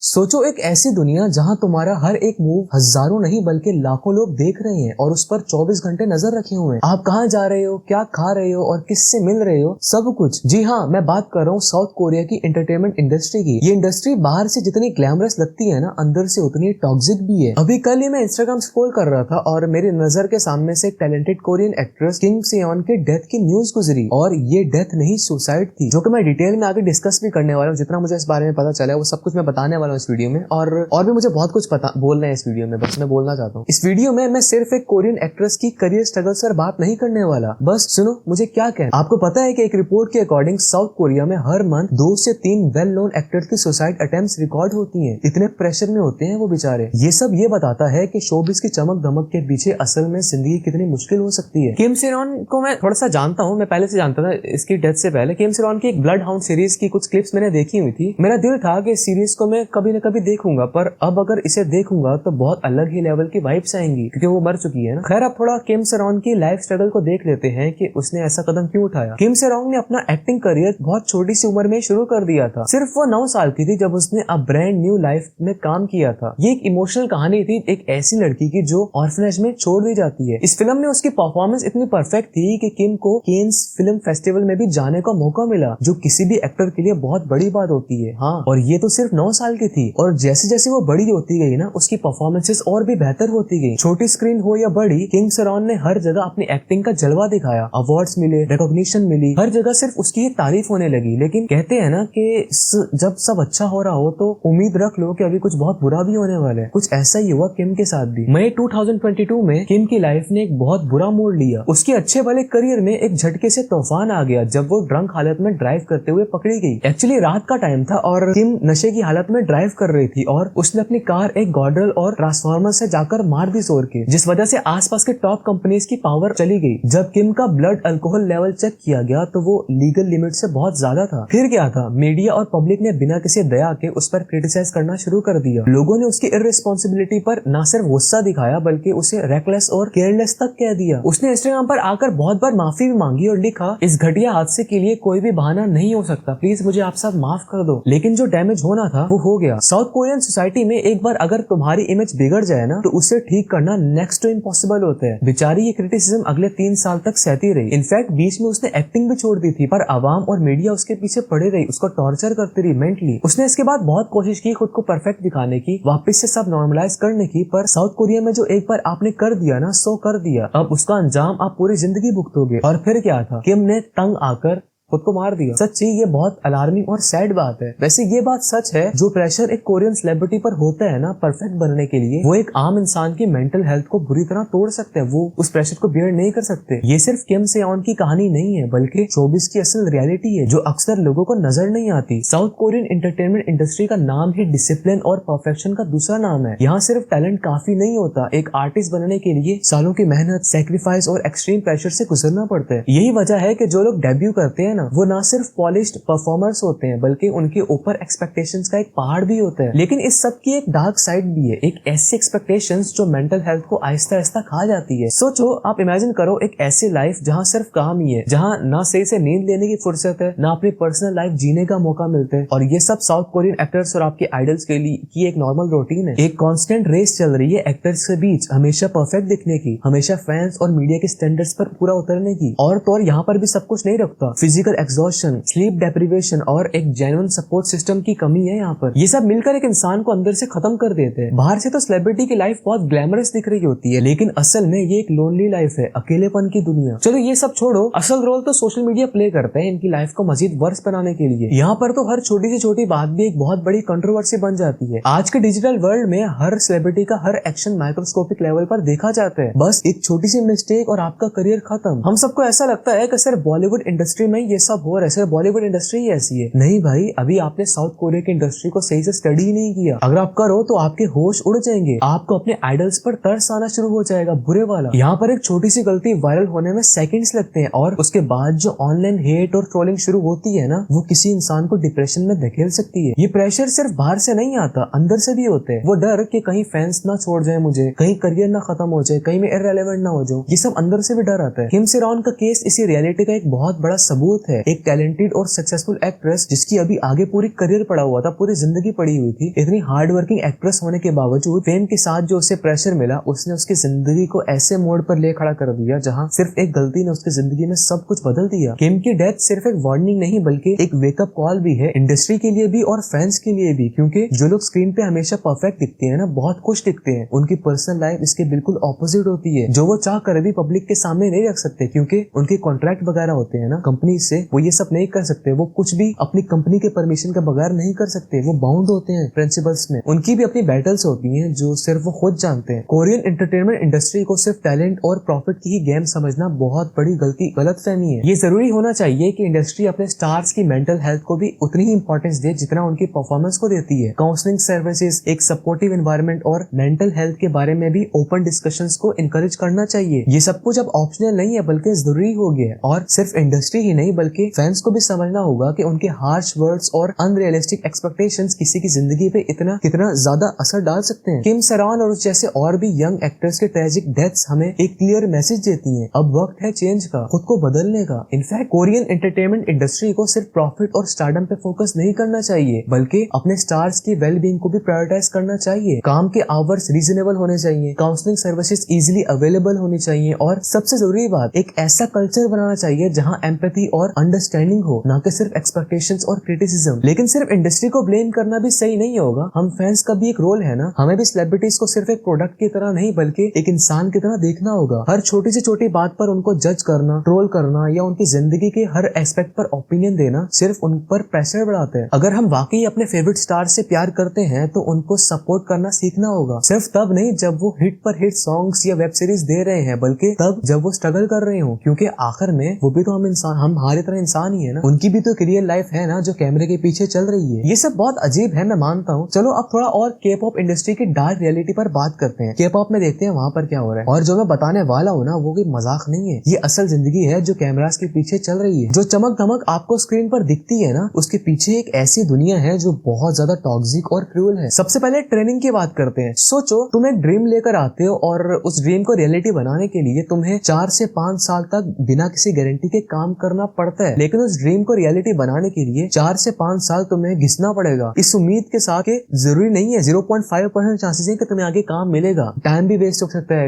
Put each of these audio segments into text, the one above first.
सोचो एक ऐसी दुनिया जहां तुम्हारा हर एक मूव हजारों नहीं बल्कि लाखों लोग देख रहे हैं और उस पर 24 घंटे नजर रखे हुए हैं। आप कहां जा रहे हो, क्या खा रहे हो और किससे मिल रहे हो, सब कुछ। जी हाँ, मैं बात कर रहा हूँ साउथ कोरिया की एंटरटेनमेंट इंडस्ट्री की। ये इंडस्ट्री बाहर से जितनी ग्लैमरस लगती है ना, अंदर से उतनी टॉक्सिक भी है। अभी कल ही मैं इंस्टाग्राम स्क्रॉल कर रहा था और मेरी नजर के सामने से एक टैलेंटेड कोरियन एक्ट्रेस किम सेयोन के डेथ की न्यूज गुजरी। और ये डेथ नहीं, सुसाइड थी, जो कि मैं डिटेल में आगे डिस्कस भी करने वाला हूँ। जितना मुझे इस बारे में पता चला है वो सब कुछ मैं बताने वाला हूँ इस वीडियो में। और भी मुझे बहुत कुछ पता बोलना है इस वीडियो में, बस मैं बोलना चाहता हूँ। इस वीडियो में मैं सिर्फ एक कोरियन एक्ट्रेस की करियर स्ट्रगल्स पर बात नहीं करने वाला, बस सुनो मुझे क्या कहना। आपको पता है कि एक रिपोर्ट के अकॉर्डिंग साउथ कोरिया में हर मंथ 2 से 3 वेल नोन एक्टर्स की सुसाइड अटेम्प्ट्स रिकॉर्ड होती हैं। इतने प्रेशर में होते हैं वो बेचारे। ये सब ये बताता है कि शोबिस की चमक धमक के पीछे असल में जिंदगी कितनी मुश्किल हो सकती है। किम सेयोन को मैं थोड़ा सा जानता हूँ, मैं पहले से जानता था इसकी डेथ से पहले। किम सेयोन की एक ब्लड हाउंड सीरीज की कुछ क्लिप्स मैंने देखी हुई थी। मेरा दिल था कि सीरीज को मैं कभी न कभी देखूंगा, पर अब अगर इसे देखूंगा तो बहुत अलग ही लेवल की वाइब्स आएंगी क्योंकि वो मर चुकी है ना। खैर, अब थोड़ा किम सेयोन की लाइफ स्ट्रगल को देख लेते हैं कि उसने ऐसा कदम क्यों उठाया। किम सेयोन ने अपना एक्टिंग करियर बहुत छोटी सी उम्र में शुरू कर दिया था। सिर्फ वो 9 साल की थी जब उसने अ ब्रांड न्यू लाइफ में काम किया था। ये एक इमोशनल कहानी थी एक ऐसी लड़की की जो ऑर्फनेज में छोड़ दी जाती है। इस फिल्म में उसकी परफॉर्मेंस इतनी परफेक्ट थी कि किम को केन्स फिल्म फेस्टिवल में भी जाने का मौका मिला, जो किसी भी एक्टर के लिए बहुत बड़ी बात होती है। हाँ, और ये तो सिर्फ 9 साल की थी। और जैसे जैसे वो बड़ी होती गई ना, उसकी परफॉर्मेंसेस और भी बेहतर होती गई। छोटी स्क्रीन हो या बड़ी, किम सेयोन ने हर जगह अपनी एक्टिंग का जलवा दिखाया। अवार्ड्स मिले, रिकॉग्निशन मिली, हर जगह सिर्फ उसकी ही तारीफ होने लगी। लेकिन कहते हैं ना कि जब सब अच्छा हो रहा हो तो उम्मीद रख लो कि अभी कुछ बहुत बुरा भी होने वाला है। कुछ ऐसा ही हुआ किम के साथ भी। मई 2022 में किम की लाइफ ने एक बहुत बुरा मोड़ लिया। उसके अच्छे वाले करियर में एक झटके से तूफान आ गया जब वो ड्रंक हालत में ड्राइव करते हुए पकड़ी गई। एक्चुअली रात का टाइम था और किम नशे की हालत में ड्राइव कर रही थी और उसने अपनी कार एक गार्डल और ट्रांसफार्मर से जाकर मार दी जोर के, जिस वजह से आसपास के टॉप कंपनीज की पावर चली गई। जब किम का ब्लड अल्कोहल लेवल चेक किया गया तो वो लीगल लिमिट से बहुत ज्यादा था। फिर क्या था, मीडिया और पब्लिक ने बिना किसी दया के उस पर क्रिटिसाइज करना शुरू कर दिया। लोगों ने उसकी इररिस्पांसिबिलिटी पर न सिर्फ गुस्सा दिखाया बल्कि उसे रेकलेस और केयरलेस तक कह दिया। उसने इंस्टाग्राम पर आकर बहुत बार माफी भी मांगी और लिखा, इस घटिया हादसे के लिए कोई भी बहाना नहीं हो सकता, प्लीज मुझे आप सब माफ कर दो। लेकिन जो डैमेज होना था वो हो गया। साउथ कोरियन सोसाइटी में एक बार अगर तुम्हारी इमेज बिगड़ जाए ना तो उसे ठीक करना नेक्स्ट टू इम्पॉसिबल होता है। बेचारी ये क्रिटिसिज्म अगले 3 साल तक सहती रही। इनफैक्ट बीच में उसने एक्टिंग भी छोड़ दी थी, पर आवाम और मीडिया उसके पीछे पड़े रही, उसको टॉर्चर करती रही मेंटली। उसने इसके बाद बहुत कोशिश की खुद को परफेक्ट दिखाने की, वापस से सब नॉर्मलाइज करने की, पर साउथ कोरिया में जो एक बार आपने कर दिया ना, सो कर दिया। अब उसका अंजाम आप पूरी जिंदगी भुगतोगे। और फिर क्या था, किम ने तंग आकर खुद को मार दिया। सच्ची ये बहुत अलार्मिंग और सैड बात है। वैसे ये बात सच है, जो प्रेशर एक कोरियन सेलिब्रिटी पर होता है ना परफेक्ट बनने के लिए, वो एक आम इंसान की मेंटल हेल्थ को बुरी तरह तोड़ सकते हैं। वो उस प्रेशर को बेयर नहीं कर सकते। ये सिर्फ किम सेयोन की कहानी नहीं है बल्कि शोबिस की असल रियलिटी है, जो अक्सर लोगों को नजर नहीं आती। साउथ कोरियन एंटरटेनमेंट इंडस्ट्री का नाम ही डिसिप्लिन और परफेक्शन का दूसरा नाम है। यहाँ सिर्फ टैलेंट काफी नहीं होता, एक आर्टिस्ट बनने के लिए सालों की मेहनत, सैक्रिफाइस और एक्सट्रीम प्रेशर से गुजरना पड़ता है। यही वजह है कि जो लोग डेब्यू करते हैं ना, वो ना सिर्फ पॉलिश्ड परफॉर्मर्स होते हैं बल्कि उनके ऊपर एक्सपेक्टेशंस का एक पहाड़ भी होता है। लेकिन इस सब की एक डार्क साइड भी है, एक ऐसी एक्सपेक्टेशंस जो मेंटल हेल्थ को आहिस्ता आहिस्ता खा जाती है। सोचो, आप इमेजिन करो एक ऐसी लाइफ जहाँ सिर्फ काम ही है, जहाँ ना सही से नींद लेने की फुर्सत है, ना अपनी पर्सनल लाइफ जीने का मौका मिलता है। और ये सब साउथ कोरियन एक्टर्स और आपके आइडल्स के लिए की एक नॉर्मल रूटीन है। एक कांस्टेंट रेस चल रही है एक्टर्स के बीच, हमेशा परफेक्ट दिखने की, हमेशा फैंस और मीडिया के स्टैंडर्ड्स पर पूरा उतरने की। और तो और यहाँ पर भी सब कुछ नहीं रखता। फिजिकल एग्जॉस्शन, स्लीप डेप्रिवेशन और एक जेन्युइन सपोर्ट सिस्टम की कमी है यहाँ पर। ये सब मिलकर एक इंसान को अंदर से खत्म कर देते हैं। बाहर से तो सेलिब्रिटी की लाइफ बहुत ग्लैमरस दिख रही होती है, लेकिन असल में ये एक लोनली लाइफ है, अकेलेपन की दुनिया। चलो ये सब छोड़ो, असल रोल तो सोशल मीडिया प्ले करता है इनकी लाइफ को मजीद वर्स बनाने के लिए। यहाँ पर तो हर छोटी से छोटी बात भी एक बहुत बड़ी कंट्रोवर्सी बन जाती है। आज के डिजिटल वर्ल्ड में हर सेलिब्रिटी का हर एक्शन माइक्रोस्कोपिक लेवल पर देखा जाता है। बस एक छोटी सी मिस्टेक और आपका करियर खत्म। हम सबको ऐसा लगता है कि सिर्फ बॉलीवुड इंडस्ट्री में ये सब हो रहा है, सिर्फ बॉलीवुड इंडस्ट्री ही ऐसी है। नहीं भाई, अभी आपने साउथ कोरिया की इंडस्ट्री को सही से स्टडी ही नहीं किया। अगर आप करो तो आपके होश उड़ जाएंगे, आपको अपने आइडल्स पर तरस आना शुरू हो जाएगा, बुरे वाला। यहाँ पर एक छोटी सी गलती वायरल होने में सेकंड्स लगते हैं और उसके बाद जो ऑनलाइन हेट और ट्रोलिंग शुरू होती है ना, वो किसी इंसान को डिप्रेशन में धकेल सकती है। ये प्रेशर सिर्फ बाहर से नहीं आता, अंदर से भी होते हैं। वो डर कि कहीं फैंस ना छोड़ जाए मुझे, कहीं करियर ना खत्म हो जाए, कहीं मैं इररिलेवेंट ना हो जाऊं, ये सब अंदर से भी डर आता है। किम सेयोन का केस इसी रियलिटी का एक बहुत बड़ा सबूत है। एक टैलेंटेड और सक्सेसफुल एक्ट्रेस जिसकी अभी आगे पूरी करियर पड़ा हुआ था, पूरी जिंदगी पड़ी हुई थी, इतनी हार्ड वर्किंग एक्ट्रेस होने के बावजूद फेम के साथ जो उसे प्रेशर मिला, उसने उसकी जिंदगी को ऐसे मोड़ पर ले खड़ा कर दिया जहां सिर्फ एक गलती ने उसकी जिंदगी में सब कुछ बदल दिया। किम की डेथ सिर्फ एक वार्निंग नहीं बल्कि एक वेकअप कॉल भी है, इंडस्ट्री के लिए भी और फैंस के लिए भी, क्योंकि जो लोग स्क्रीन पे हमेशा परफेक्ट दिखते हैं ना, बहुत खुश दिखते हैं, उनकी पर्सनल लाइफ इसके बिल्कुल ऑपोजिट होती है। जो वो चाह कर भी पब्लिक के सामने नहीं रख सकते क्योंकि उनके कॉन्ट्रैक्ट वगैरह होते हैं ना कंपनी से, वो ये सब नहीं कर सकते। वो कुछ भी अपनी कंपनी के परमिशन के बगैर नहीं कर सकते, वो बाउंड होते हैं प्रिंसिपल्स में। उनकी भी अपनी बैटल्स होती हैं जो सिर्फ वो खुद जानते हैं। कोरियन एंटरटेनमेंट इंडस्ट्री को सिर्फ टैलेंट और प्रॉफिट की ही गेम समझना बहुत बड़ी गलतफहमी है। ये जरूरी होना चाहिए कि इंडस्ट्री अपने स्टार्स की मेंटल हेल्थ को भी उतनी ही इंपॉर्टेंस दे जितना उनकी परफॉर्मेंस को देती है। काउंसलिंग सर्विसेज, एक सपोर्टिव एनवायरनमेंट और मेंटल हेल्थ के बारे में भी ओपन डिस्कशंस को इनकरेज करना चाहिए। ये सब कुछ अब ऑप्शनल नहीं है बल्कि जरूरी हो गया है। और सिर्फ इंडस्ट्री ही नहीं बल्कि फैंस को भी समझना होगा कि उनके हार्श वर्ड्स और अनरियलिस्टिक एक्सपेक्टेशंस किसी की जिंदगी पे कितना ज्यादा असर डाल सकते हैं। किम सरान और जैसे और भी यंग एक्टर्स के ट्रेजिक डेथ्स हमें एक क्लियर मैसेज देती हैं। अब वक्त है चेंज का, खुद को बदलने का। इनफैक्ट कोरियन एंटरटेनमेंट इंडस्ट्री को सिर्फ प्रॉफिट और स्टारडम पे फोकस नहीं करना चाहिए बल्कि अपने स्टार्स की वेलबींग को भी प्रायोरिटाइज करना चाहिए। काम के आवर्स रीजनेबल होने चाहिए, काउंसलिंग सर्विसेज इजीली अवेलेबल होनी चाहिए और सबसे जरूरी बात, एक ऐसा कल्चर बनाना चाहिए जहां एम्पैथी और अंडरस्टैंडिंग हो, ना कि सिर्फ एक्सपेक्टेशंस और क्रिटिसिज्म। लेकिन सिर्फ इंडस्ट्री को ब्लेम करना भी सही नहीं होगा। हम फैंस का भी एक रोल है ना, हमें भी सेलिब्रिटीज को सिर्फ एक प्रोडक्ट की तरह नहीं बल्कि एक इंसान की तरह देखना होगा। हर छोटी से छोटी बात पर उनको जज करना, ट्रोल करना या उनकी जिंदगी के हर एस्पेक्ट पर ओपिनियन देना सिर्फ उन पर प्रेशर बढ़ाते हैं। अगर हम वाकई अपने फेवरेट स्टार से प्यार करते हैं तो उनको सपोर्ट करना सीखना होगा। सिर्फ तब नहीं जब वो हिट पर हिट सॉन्ग्स या वेब सीरीज दे रहे हैं बल्कि तब जब वो स्ट्रगल कर रहे हो, क्योंकि आखिर में वो भी तो हम हमारी तरह इंसान ही है ना। उनकी भी तो एक रियल लाइफ है ना जो कैमरे के पीछे चल रही है। ये सब बहुत अजीब है, मैं मानता हूँ। चलो अब थोड़ा और के पॉप इंडस्ट्री की डार्क रियलिटी पर बात करते हैं। के पॉप में देखते हैं वहाँ पर क्या हो रहा है। और जो मैं बताने वाला हूँ ना वो कोई मजाक नहीं है, ये असल जिंदगी है जो कैमरास के पीछे चल रही है। जो चमक धमक आपको स्क्रीन पर दिखती है ना, उसके पीछे एक ऐसी दुनिया है जो बहुत ज्यादा टॉक्सिक और क्रूअल है। सबसे पहले ट्रेनिंग की बात करते हैं। सोचो तुम एक ड्रीम लेकर आते हो और उस ड्रीम को रियलिटी बनाने के लिए तुम्हें 4 से 5 साल तक बिना किसी गारंटी के काम करना पड़ता है। लेकिन उस ड्रीम को रियलिटी बनाने के लिए 4 से 5 साल तुम्हें घिसना पड़ेगा, इस उम्मीद के साथ कि जरूरी नहीं है 0.5% चांसेस है कि तुम्हें आगे काम मिलेगा। टाइम भी वेस्ट हो सकता है,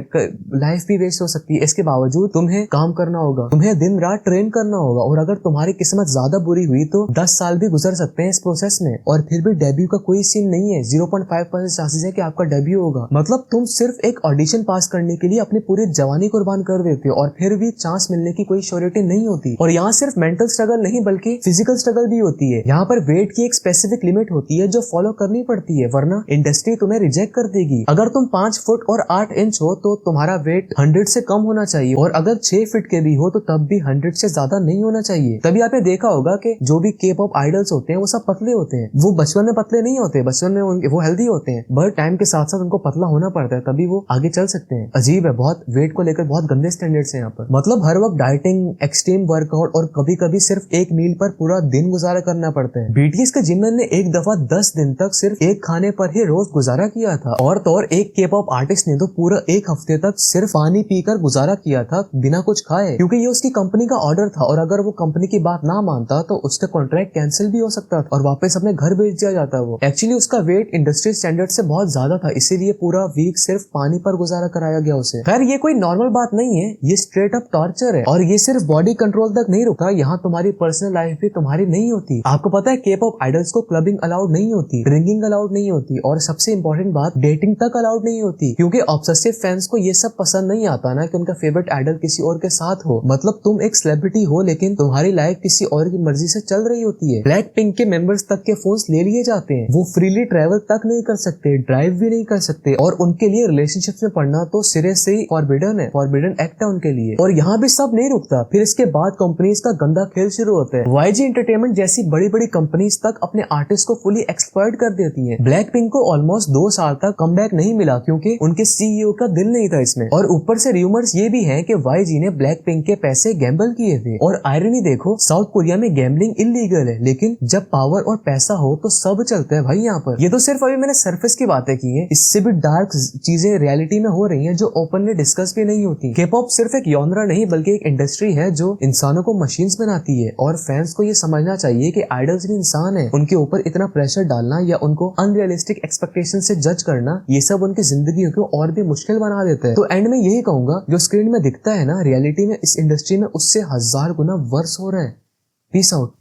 लाइफ भी वेस्ट हो सकती है। इसके बावजूद तुम्हें काम करना होगा, तुम्हें दिन रात ट्रेन करना होगा और अगर तुम्हारी किस्मत ज्यादा बुरी हुई तो 10 साल भी गुजर सकते हैं इस प्रोसेस में और फिर भी डेब्यू का कोई सीन नहीं है। 0.5% चांसेस है कि आपका डेब्यू होगा। मतलब तुम सिर्फ एक ऑडिशन पास करने के लिए अपनी पूरी जवानी कुर्बान कर देते हो और फिर भी चांस मिलने की कोई श्योरिटी नहीं होती। और यहाँ सिर्फ मेंटल स्ट्रगल नहीं बल्कि फिजिकल स्ट्रगल भी होती है। यहाँ पर वेट की एक स्पेसिफिक लिमिट होती है जो फॉलो करनी पड़ती है, वरना इंडस्ट्री तुम्हें रिजेक्ट कर देगी। अगर तुम 5 फुट और 8 इंच हो तो तुम्हारा वेट 100 से कम होना चाहिए और अगर 6 फीट के भी हो तो तब भी 100 से ज्यादा नहीं होना चाहिए। तभी आपने देखा होगा कि जो भी के पॉप आइडल्स होते हैं वो सब पतले होते हैं। वो बचपन में पतले नहीं होते, बचपन में वो हेल्दी होते हैं, बट टाइम के साथ साथ उनको पतला होना पड़ता है तभी वो आगे चल सकते हैं। अजीब है, बहुत वेट को लेकर बहुत गंदे स्टैंडर्ड्स हैं यहाँ पर। मतलब हर वक्त डाइटिंग, एक्सट्रीम वर्कआउट और कभी कभी सिर्फ एक मील पर पूरा दिन गुजारा करना पड़ता है। बीटीएस के जिमन ने एक दफा 10 दिन तक सिर्फ एक खाने पर ही रोज गुजारा किया था और तो और एक के पॉप आर्टिस्ट ने तो पूरा एक हफ्ते तक सिर्फ पानी पीकर गुजारा किया था बिना कुछ खाए, क्योंकि ये उसकी कंपनी का ऑर्डर था और अगर वो कंपनी की बात ना मानता तो उसका कॉन्ट्रैक्ट कैंसिल भी हो सकता था और वापस अपने घर भेज दिया जाता। वो एक्चुअली उसका वेट इंडस्ट्री स्टैंडर्ड से बहुत ज्यादा था, इसीलिए पूरा वीक सिर्फ पानी पर गुजारा कराया गया उसे। खैर ये कोई नॉर्मल बात नहीं है, ये स्ट्रेट अप टॉर्चर है और ये सिर्फ बॉडी कंट्रोल तक नहीं रुका, यहाँ तुम्हारी पर्सनल लाइफ भी तुम्हारी नहीं होती। आपको पता है के पॉप आइडल्स को क्लबिंग अलाउड नहीं होती, ड्रिंकिंग अलाउड नहीं होती और सबसे इम्पोर्टेंट बात डेटिंग तक अलाउड नहीं होती, क्योंकि ऑब्सेसिव फैंस को ये सब पसंद नहीं आता ना कि उनका फेवरेट आइडल किसी और के साथ हो। मतलब तुम एक सेलिब्रिटी हो लेकिन तुम्हारी लाइफ किसी और की मर्जी से चल रही होती है। ब्लैक पिंक के मेंबर्स तक के फोन्स ले लिए जाते हैं, वो फ्रीली ट्रैवल तक नहीं कर सकते, ड्राइव भी नहीं कर सकते और उनके लिए रिलेशनशिप्स में पढ़ना तो सिरे से ही फॉरबिडन है, फॉरबिडन एक्ट है उनके लिए। और यहाँ भी सब नहीं रुकता, फिर इसके बाद कंपनीज का गंदा खेल शुरू होता है। YG एंटरटेनमेंट जैसी बड़ी बड़ी कंपनीज तक अपने आर्टिस्ट को फुली एक्सप्लॉइट कर देती है। ब्लैक पिंक को ऑलमोस्ट 2 साल तक कमबैक नहीं मिला क्योंकि उनके CEO का दिल नहीं था इसमें। और ऊपर से र्यूमर्स ये भी हैं कि YG ने ब्लैक पिंक के पैसे गैम्बल किए थे। और आयरनी देखो, साउथ कोरिया में गैम्बलिंग इलीगल है लेकिन जब पावर और पैसा हो तो सब चलता है भाई यहाँ पर। ये तो सिर्फ अभी मैंने सरफेस की बातें की है, इससे भी डार्क चीजें रियलिटी में हो रही हैं जो ओपनली डिस्कस भी नहीं होती। के पॉप सिर्फ एक जॉनरा नहीं बल्कि एक इंडस्ट्री है जो इंसानों को मशीन मूवीज बनाती है और फैंस को ये समझना चाहिए कि आइडल्स भी इंसान है। उनके ऊपर इतना प्रेशर डालना या उनको अनरियलिस्टिक एक्सपेक्टेशन से जज करना, ये सब उनकी जिंदगी को और भी मुश्किल बना देता है। तो एंड में यही कहूंगा, जो स्क्रीन में दिखता है ना, रियलिटी में इस इंडस्ट्री में उससे 1000 गुना वर्स हो रहा है। Peace out.